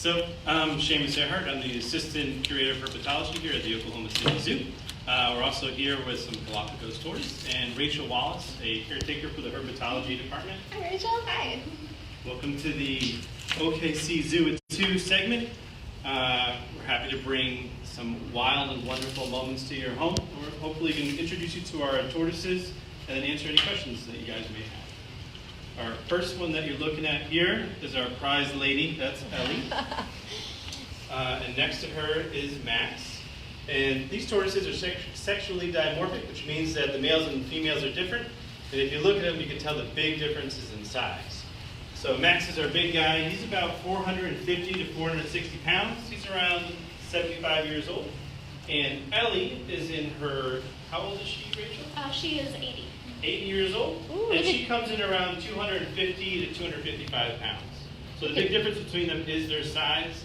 So I'm Seamus Earhart. I'm the Assistant Curator of Herpetology here at the Oklahoma City Zoo. We're also here with some Galapagos Tortoise and Rachel Wallace, a caretaker for the Herpetology Department. Hi, Rachel. Hi. Welcome to the OKC Zoo Two segment. We're happy to bring some wild and wonderful moments to your home. We're hopefully going to introduce you to our tortoises and then answer any questions that you guys may have. Our first one that you're looking at here is our prize lady. That's Ellie. And next to her is Max. And these tortoises are sexually dimorphic, which means that the males and females are different. And if you look at them, you can tell the big differences in size. So Max is our big guy. He's about 450 to 460 pounds. He's around 75 years old. And Ellie is in her, how old is she, Rachel? She is 80. 80 years old. Ooh. And she comes in around 250 to 255 pounds. So the big difference between them is their size.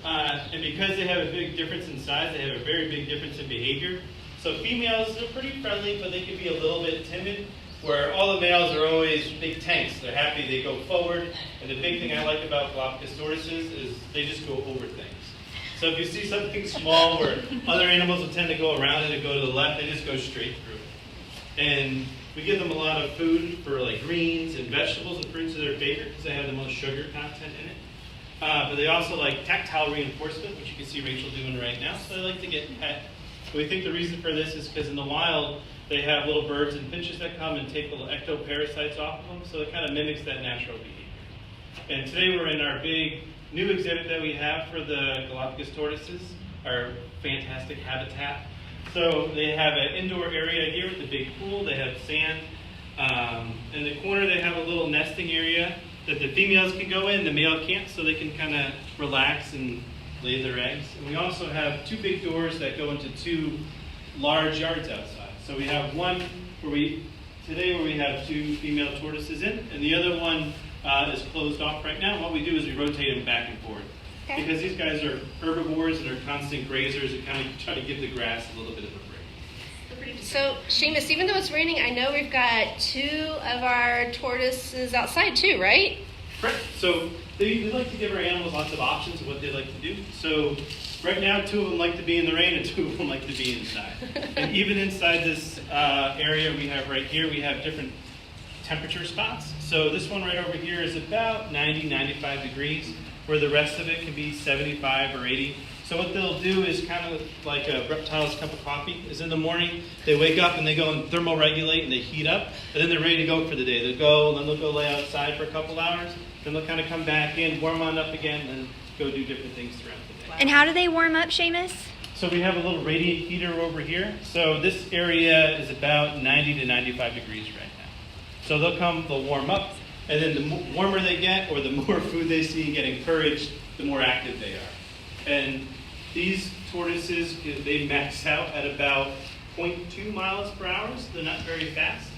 And because they have a big difference in size, they have a very big difference in behavior. So females are pretty friendly, but they can be a little bit timid, where all the males are always big tanks. They're happy, they go forward. And the big thing I like about Galapagos tortoises is they just go over things. So if you see something small where other animals will tend to go around it and go to the left, they just go straight through it. And we give them a lot of food for like greens and vegetables, and fruits are their favorite because they have the most sugar content in it. But they also like tactile reinforcement, which you can see Rachel doing right now. So they like to get pet. We think the reason for this is because in the wild, they have little birds and finches that come and take little ectoparasites off of them. So it kind of mimics that natural behavior. And today we're in our big new exhibit that we have for the Galapagos tortoises, our fantastic habitat. So they have an indoor area here with a big pool. They have sand. In the corner, they have a little nesting area that the females can go in, the male can't, so they can kind of relax and lay their eggs. And we also have two big doors that go into two large yards outside. So we have one where we have two female tortoises in, and the other one is closed off right now. What we do is we rotate them back and forth. Okay. Because these guys are herbivores and are constant grazers and kind of try to give the grass a little bit of a break. So, Seamus, even though it's raining, I know we've got two of our tortoises outside too, right? Correct. So we like to give our animals lots of options of what they like to do. So right now, two of them like to be in the rain and two of them like to be inside. And even inside this area we have right here, we have different temperature spots. So this one right over here is about 90, 95 degrees, where the rest of it can be 75 or 80. So what they'll do is kind of like a reptile's cup of coffee, is in the morning, they wake up and they go and thermoregulate and they heat up, and then they're ready to go for the day. They'll go, and then they'll go lay outside for a couple hours, then they'll kind of come back in, warm on up again, and go do different things throughout the day. And how do they warm up, Seamus? So we have a little radiant heater over here. So this area is about 90 to 95 degrees right now. So they'll warm up, and then the warmer they get, or the more food they see and get encouraged, the more active they are. And these tortoises, they max out at about 0.2 miles per hour, so they're not very fast.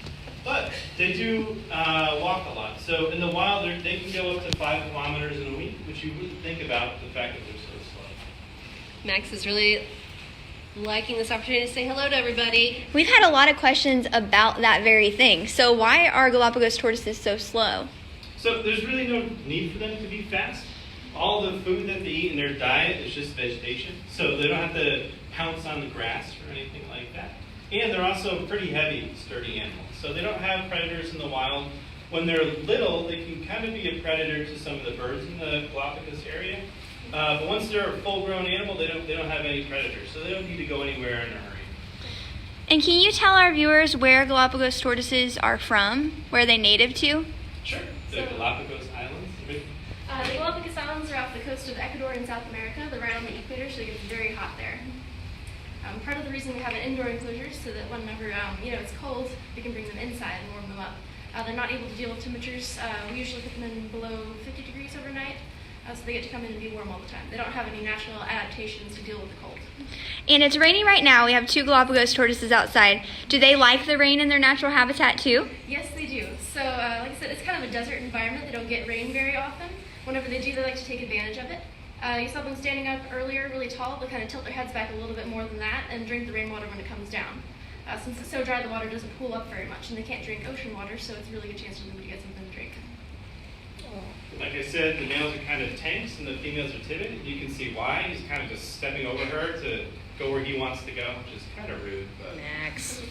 But they do walk a lot. So in the wild, they can go up to 5 kilometers in a week, which you wouldn't think about the fact that they're so slow. Max is really liking this opportunity to say hello to everybody. We've had a lot of questions about that very thing. So why are Galapagos tortoises so slow? So there's really no need for them to be fast. All the food that they eat in their diet is just vegetation. So they don't have to pounce on the grass or anything like that. And they're also pretty heavy, sturdy animals. So they don't have predators in the wild. When they're little, they can kind of be a predator to some of the birds in the Galapagos area. But once they're a full-grown animal, they don't have any predators. So they don't need to go anywhere in a hurry. And can you tell our viewers where Galapagos tortoises are from? Where are they native to? Sure. The Galapagos Islands. The Galapagos Islands are off the coast of Ecuador in South America. They're right on the equator, so it gets very hot there. Part of the reason we have an indoor enclosure is so that whenever it's cold, we can bring them inside and warm them up. They're not able to deal with temperatures. We usually put them in below 50 degrees overnight, so they get to come in and be warm all the time. They don't have any natural adaptations to deal with the cold. And it's raining right now. We have two Galapagos tortoises outside. Do they like the rain in their natural habitat too? Yes, they do. So, like I said, it's kind of a desert environment. They don't get rain very often. Whenever they do, they like to take advantage of it. You saw them standing up earlier, really tall. They'll kind of tilt their heads back a little bit more than that and drink the rainwater when it comes down. Since it's so dry, the water doesn't pool up very much, and they can't drink ocean water, so it's a really good chance for them to get something to drink. Oh. like I said, the males are kind of tense and the females are timid. You can see why. He's kind of just stepping over her to go where he wants to go, which is kind of rude. But Max.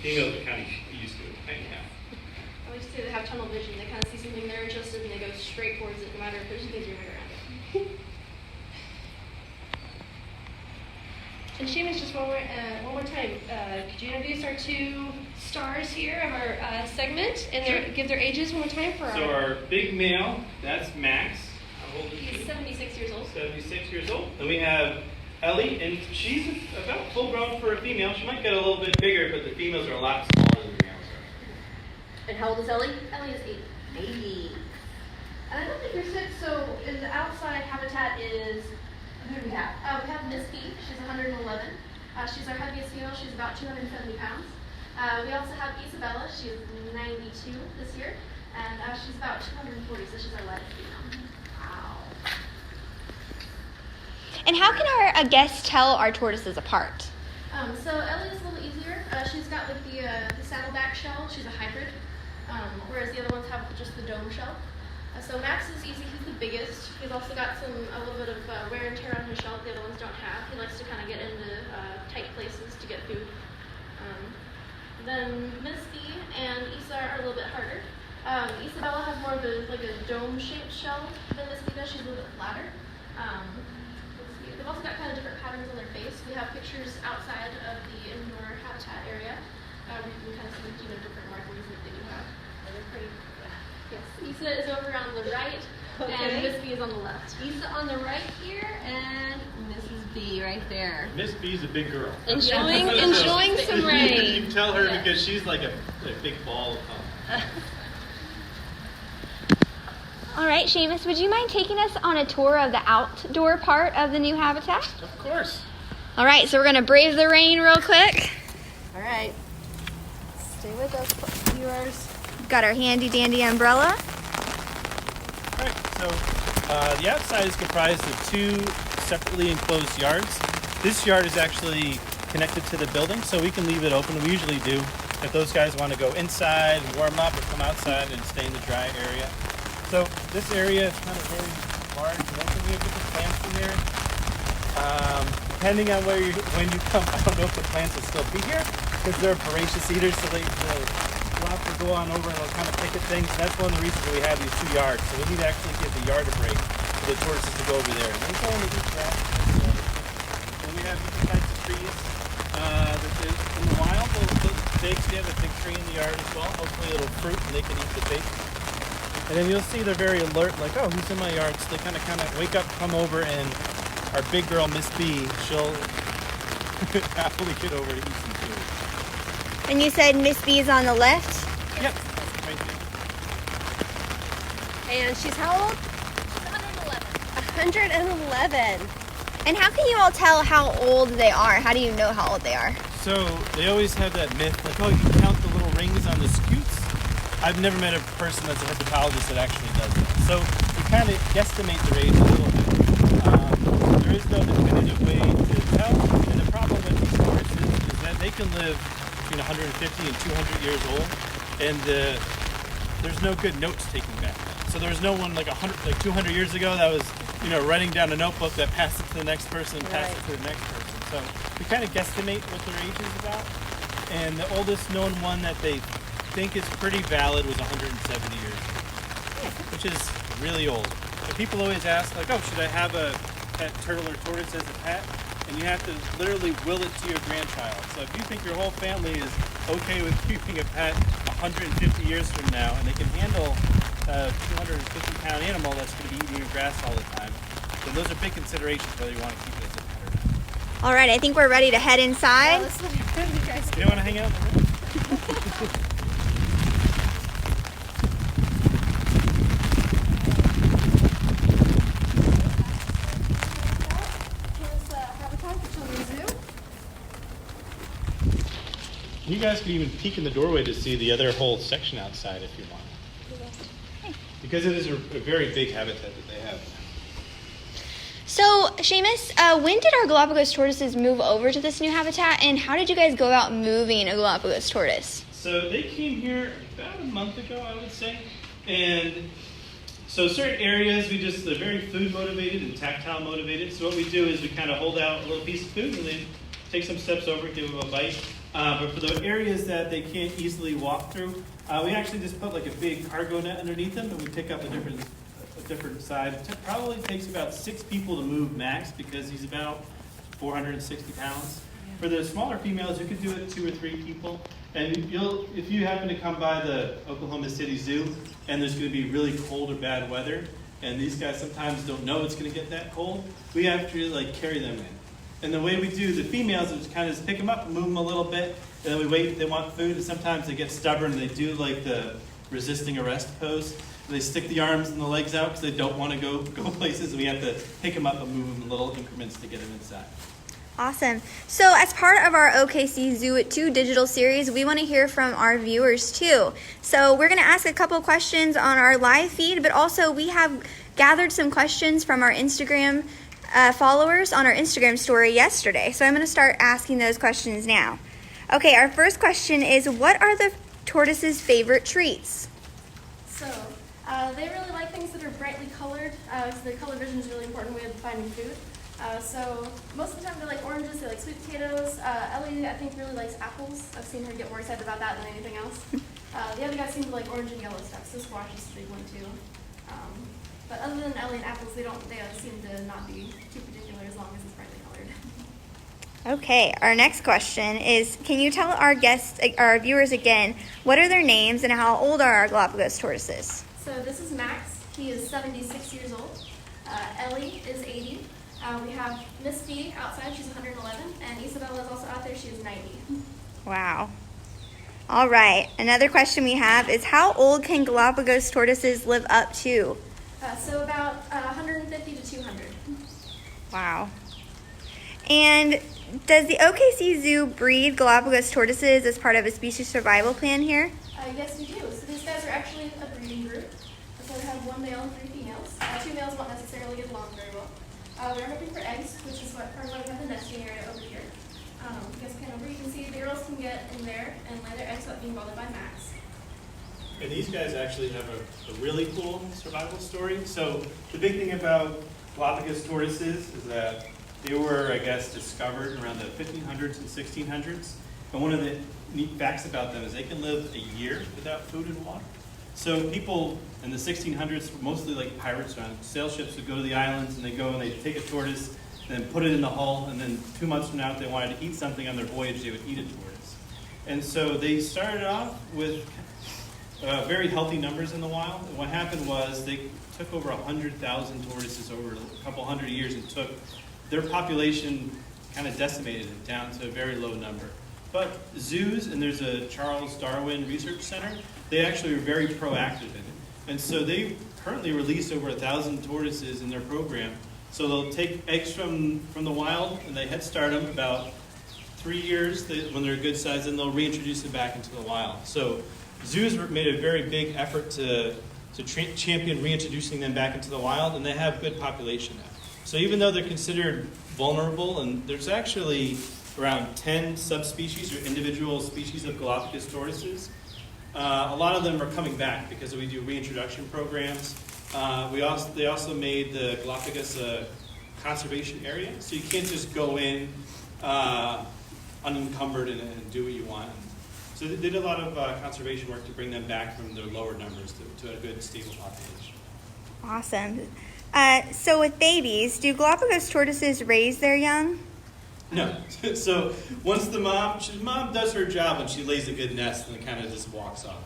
females are kind of used to it. Anyhow. I always say they have tunnel vision. They kind of see something they're interested in, and they go straight towards it, no matter if there's a daisy right around it. And Seamus, just one more time, could you introduce our two stars here of our segment and Sure. give their ages one more time for So our big male, that's Max. How old is He's he? 76 years old. 76 years old. Then we have Ellie, and she's about full grown for a female. She might get a little bit bigger, but the females are a lot smaller than the males are. And how old is Ellie? Ellie is 8. 80. And I don't think you're sick, so in the outside habitat is, who do we have? We have Miss B. She's 111. She's our heaviest female. She's about 270 pounds. We also have Isabella. She's 92 this year. And she's about 240, so she's our lightest female. Wow. And how can our guests tell our tortoises apart? So Ellie is a little easier. She's got like the saddleback shell. She's a hybrid, whereas the other ones have just the dome shell. So Max is easy. He's the biggest. He's also got a little bit of wear and tear on his shell that the other ones don't have. He likes to kind of get into tight places to get food. Then Misty and Issa are a little bit harder. Isabella has more of a dome-shaped shell than Misty does. She's a little bit flatter. Let's see. They've also got kind of different patterns on their face. We have pictures outside of the indoor habitat area where you can kind of see different markings that they do have. They're pretty. Yes. Issa is over on the right, and Miss B is on the left. Issa on the right here, and Mrs. B right there. Miss B's a big girl. Enjoying some You rain. can tell her Yeah. because she's like a big ball of fun. All right, Seamus, would you mind taking us on a tour of the outdoor part of the new habitat? Of course. All right, so we're going to brave the rain real quick. All right. Stay with us, viewers. Got our handy dandy umbrella. Alright, so the outside is comprised of two separately enclosed yards. This yard is actually connected to the building, so we can leave it open. We usually do. If those guys want to go inside and warm up or come outside and stay in the dry area. So this area is kind of very large and open. We have different plants in here. Depending on when you come, I don't know if the plants will still be here because they're voracious eaters, so they'll go on over and they'll kind of pick at things. And that's one of the reasons that we have these two yards. So we need to actually give the yard a break for the tortoises to go over there. And they go into each grass. And we have different types of trees. In the wild, they actually have a big tree in the yard as well. Hopefully it'll fruit and they can eat the figs. And then you'll see they're very alert, like, oh, he's in my yard. So they kind of wake up, come over, and our big girl, Miss B, she'll happily get over to eat some food. And you said Miss B is on the left? Yep, right there. And she's how old? 111. 111. And how can you all tell how old they are? How do you know how old they are? So they always have that myth, like, oh, you can count the little rings on the scutes. I've never met a person that's a herpetologist that actually does that. So we kind of guesstimate their age a little bit. There is no definitive way to tell. And the problem with these tortoises is that they can live between 150 and 200 years old, and there's no good notes taking back. So there was no one like 200 years ago that was, writing down a notebook that passed it to the next person and passed it to the next person. So we kind of guesstimate what their age is about. And the oldest known one that they think is pretty valid was 170 years old, which is really old. And people always ask, like, oh, should I have a pet turtle or tortoise as a pet? And you have to literally will it to your grandchild. So if you think your whole family is okay with keeping a pet 150 years from now, and they can handle a 250-pound animal that's going to be eating your grass all the time, then those are big considerations whether you want to keep it as a pet or not. All right, I think we're ready to head inside. You don't want to hang out? You guys can even peek in the doorway to see the other whole section outside if you want. Because it is a very big habitat that they have. So, Seamus, when did our Galapagos tortoises move over to this new habitat, and how did you guys go about moving a Galapagos tortoise? So they came here about a month ago, I would say. And So certain areas, they're very food motivated and tactile motivated. So what we do is we kind of hold out a little piece of food and then take some steps over, give them a bite. But for the areas that they can't easily walk through, we actually just put like a big cargo net underneath them, and we pick up a different side. It probably takes about 6 people to move max because he's about 460 pounds. For the smaller females, you could do it 2 or 3 people. And if you happen to come by the Oklahoma City Zoo and there's going to be really cold or bad weather, and these guys sometimes don't know it's going to get that cold, we have to like carry them in. And the way we do the females is kind of just pick them up and move them a little bit, and then we wait if they want food, and sometimes they get stubborn and they do like the resisting arrest pose. And they stick the arms and the legs out because they don't want to go places, and we have to pick them up and move them in little increments to get them inside. Awesome. So as part of our OKC Zoo Two digital series, we want to hear from our viewers too. So we're going to ask a couple questions on our live feed, but also we have gathered some questions from our Instagram followers on our Instagram story yesterday. So I'm going to start asking those questions now. Okay, our first question is, what are the tortoises' favorite treats? So, they really like things that are brightly colored, so the color vision is a really important way of finding food. So most of the time they like oranges, they like sweet potatoes. Ellie, I think, really likes apples. I've seen her get more excited about that than anything else. The other guys seem to like orange and yellow stuff, so squash is a big one too. But other than Ellie and apples, they seem to not be too particular as long as it's brightly colored. Okay, our next question is, can you tell our viewers again, what are their names and how old are our Galapagos tortoises? So this is Max. He is 76 years old. Ellie is 80. We have Miss B outside. She's 111. And Isabella is also out there. She is 90. Wow. All right, another question we have is, how old can Galapagos tortoises live up to? So about 150 to 200. Wow. And does the OKC Zoo breed Galapagos tortoises as part of a species survival plan here? Yes, we do. So these guys are actually a breeding group. So we have 1 male and 3 females. 2 males won't necessarily get along very well. We're hoping for eggs, which is part of why we have the nesting area over here. I guess kind of where you can see the girls can get in there and lay their eggs without being bothered by Max. And these guys actually have a really cool survival story. So the big thing about Galapagos tortoises is that they were, I guess, discovered around the 1500s and 1600s. And one of the neat facts about them is they can live a year without food and water. So people in the 1600s, mostly like pirates on sail ships, would go to the islands and they go and they take a tortoise and then put it in the hull, and then 2 months from now, if they wanted to eat something on their voyage, they would eat a tortoise. And so they started off with very healthy numbers in the wild. And what happened was they took over 100,000 tortoises over a couple hundred years and took their population, kind of decimated it down to a very low number. But zoos, and there's a Charles Darwin Research Center, they actually are very proactive in it. And so they currently release over 1,000 tortoises in their program. So they'll take eggs from the wild and they head start them about 3 years when they're a good size, and they'll reintroduce them back into the wild. So zoos made a very big effort to champion reintroducing them back into the wild, and they have good population now. So even though they're considered vulnerable, and there's actually around 10 subspecies or individual species of Galapagos tortoises, a lot of them are coming back because we do reintroduction programs. They also made the Galapagos a conservation area, so you can't just go in unencumbered and do what you want. So they did a lot of conservation work to bring them back from their lower numbers to a good stable population. Awesome. So with babies, do Galapagos tortoises raise their young? No. So once the mom does her job and she lays a good nest and kind of just walks off.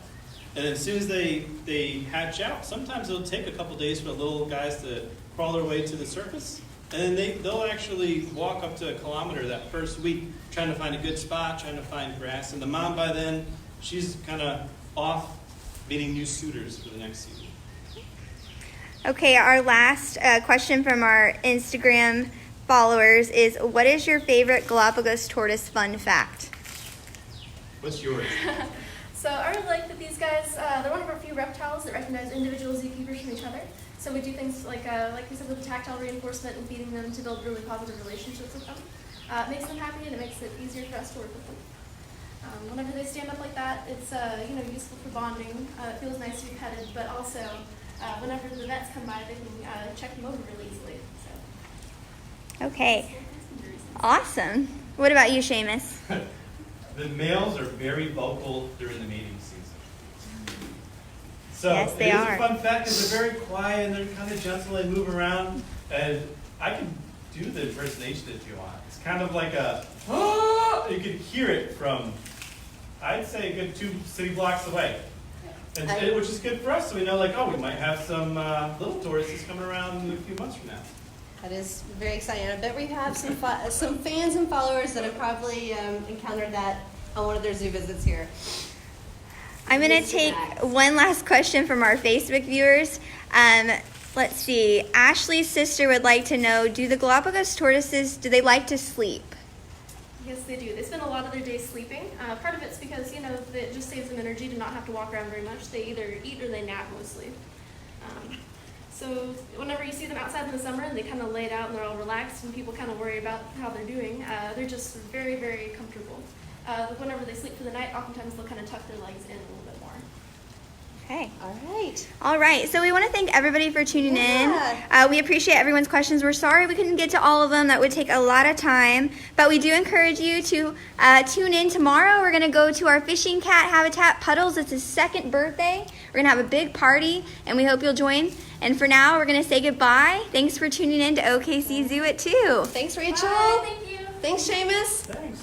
And then as soon as they hatch out, sometimes it'll take a couple days for the little guys to crawl their way to the surface. And then they'll actually walk up to a kilometer that first week trying to find a good spot, trying to find grass. And the mom by then, she's kind of off meeting new suitors for the next season. Okay, our last question from our Instagram followers is, what is your favorite Galapagos tortoise fun fact? What's yours? So I really like that these guys, they're one of our few reptiles that recognize individual zookeepers from each other. So we do things like we said, with the tactile reinforcement and feeding them to build really positive relationships with them. It makes them happy and it makes it easier for us to work with them. Whenever they stand up like that, it's useful for bonding. It feels nice to be petted, but also whenever the vets come by, they can check them over really easily. So. Okay. Awesome. What about you, Seamus? The males are very vocal during the mating season. So Yes, they it is are. a fun fact because they're very quiet and they're kind of gentle and move around. And I can do the impersonation if you want. It's kind of like a, you can hear it from, I'd say, a good 2 city blocks away. And, which is good for us, so we know, like, oh, we might have some little tortoises coming around in a few months from now. That is very exciting. I bet we have some fans and followers that have probably encountered that on one of their zoo visits here. I'm going to take one last question from our Facebook viewers. Let's see. Ashley's sister would like to know, do the Galapagos tortoises, do they like to sleep? Yes, they do. They spend a lot of their days sleeping. Part of it's because, it just saves them energy to not have to walk around very much. They either eat or they nap mostly. So whenever you see them outside in the summer and they kind of lay it out and they're all relaxed and people kind of worry about how they're doing, they're just very, very comfortable. Whenever they sleep for the night, oftentimes they'll kind of tuck their legs in a little bit more. Okay. All right. All right. So we want to thank everybody for tuning Yeah. in. We appreciate everyone's questions. We're sorry we couldn't get to all of them. That would take a lot of time. But we do encourage you to tune in tomorrow. We're going to go to our fishing cat habitat, Puddles. It's his 2nd birthday. We're going to have a big party, and we hope you'll join. And for now, we're going to say goodbye. Thanks for tuning in to OKC Zoo at 2. Thanks, Rachel. Bye, thank you. Thanks, Seamus. Thanks.